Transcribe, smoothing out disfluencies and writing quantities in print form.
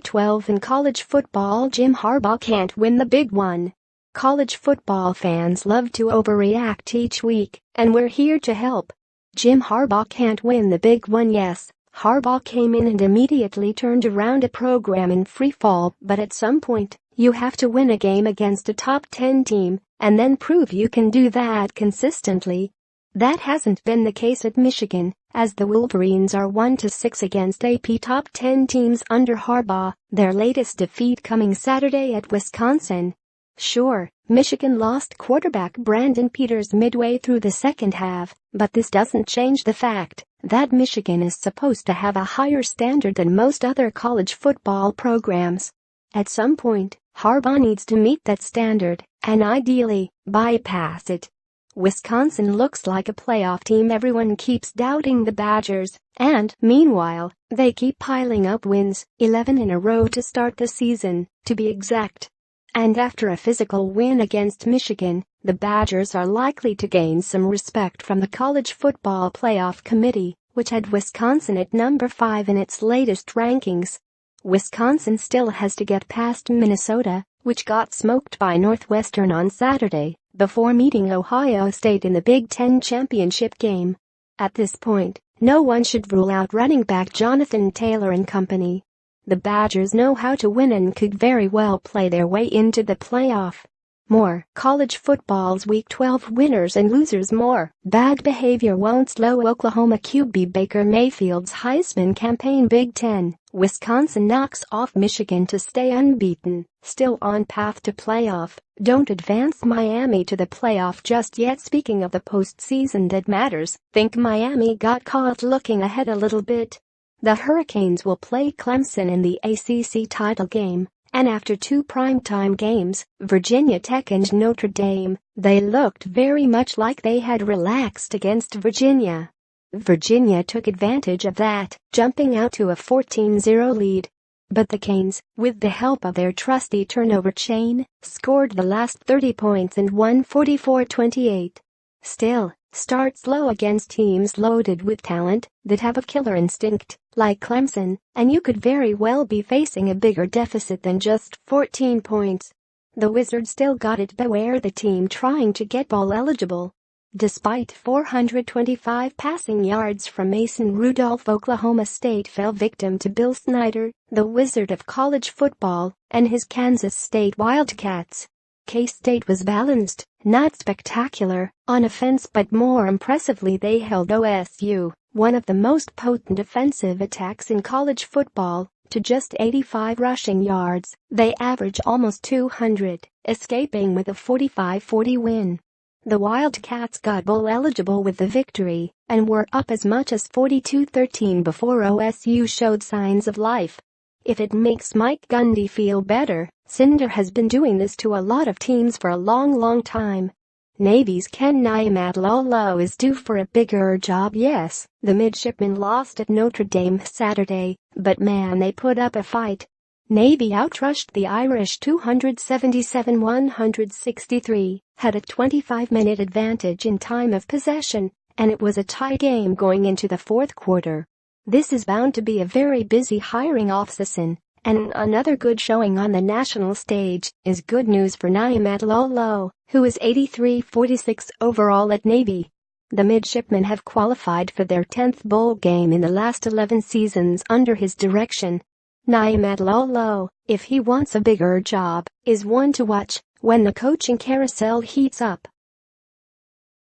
12 in college football. Jim Harbaugh can't win the big one. College football fans love to overreact each week, and we're here to help. Jim Harbaugh can't win the big one. Yes, Harbaugh came in and immediately turned around a program in free fall, but at some point, you have to win a game against a top 10 team, and then prove you can do that consistently. That hasn't been the case at Michigan, as the Wolverines are 1-6 against AP top 10 teams under Harbaugh, their latest defeat coming Saturday at Wisconsin. Sure, Michigan lost quarterback Brandon Peters midway through the second half, but this doesn't change the fact that Michigan is supposed to have a higher standard than most other college football programs. At some point, Harbaugh needs to meet that standard, and ideally, bypass it. Wisconsin looks like a playoff team. Everyone keeps doubting the Badgers, and, meanwhile, they keep piling up wins, 11 in a row to start the season, to be exact. And after a physical win against Michigan, the Badgers are likely to gain some respect from the College Football Playoff Committee, which had Wisconsin at number 5 in its latest rankings. Wisconsin still has to get past Minnesota, which got smoked by Northwestern on Saturday, before meeting Ohio State in the Big Ten championship game. At this point, no one should rule out running back Jonathan Taylor and company. The Badgers know how to win and could very well play their way into the playoff. More college football's Week 12 winners and losers. More bad behavior won't slow Oklahoma QB Baker Mayfield's Heisman campaign. Big Ten, Wisconsin knocks off Michigan to stay unbeaten, still on path to playoff. Don't advance Miami to the playoff just yet. Speaking of the postseason that matters, think Miami got caught looking ahead a little bit. The Hurricanes will play Clemson in the ACC title game, and after two primetime games, Virginia Tech and Notre Dame, they looked very much like they had relaxed against Virginia. Virginia took advantage of that, jumping out to a 14-0 lead. But the Canes, with the help of their trusty turnover chain, scored the last 30 points and won 44-28. Still, start slow against teams loaded with talent that have a killer instinct, like Clemson, and you could very well be facing a bigger deficit than just 14 points. The Wizards still got it. Beware the team trying to get bowl eligible. Despite 425 passing yards from Mason Rudolph, Oklahoma State fell victim to Bill Snyder, the wizard of college football, and his Kansas State Wildcats. K-State was balanced, not spectacular, on offense, but more impressively they held OSU, one of the most potent offensive attacks in college football, to just 85 rushing yards. They average almost 200, escaping with a 45-40 win. The Wildcats got bowl eligible with the victory and were up as much as 42-13 before OSU showed signs of life. If it makes Mike Gundy feel better, Cinder has been doing this to a lot of teams for a long time. Navy's Ken Niumatalolo is due for a bigger job. Yes, the midshipmen lost at Notre Dame Saturday, but man, they put up a fight. Navy outrushed the Irish 277-163, had a 25-minute advantage in time of possession, and it was a tie game going into the fourth quarter. This is bound to be a very busy hiring offseason, and another good showing on the national stage is good news for Niumatalolo, who is 83-46 overall at Navy. The midshipmen have qualified for their 10th bowl game in the last 11 seasons under his direction. Niumatalolo, if he wants a bigger job, is one to watch when the coaching carousel heats up.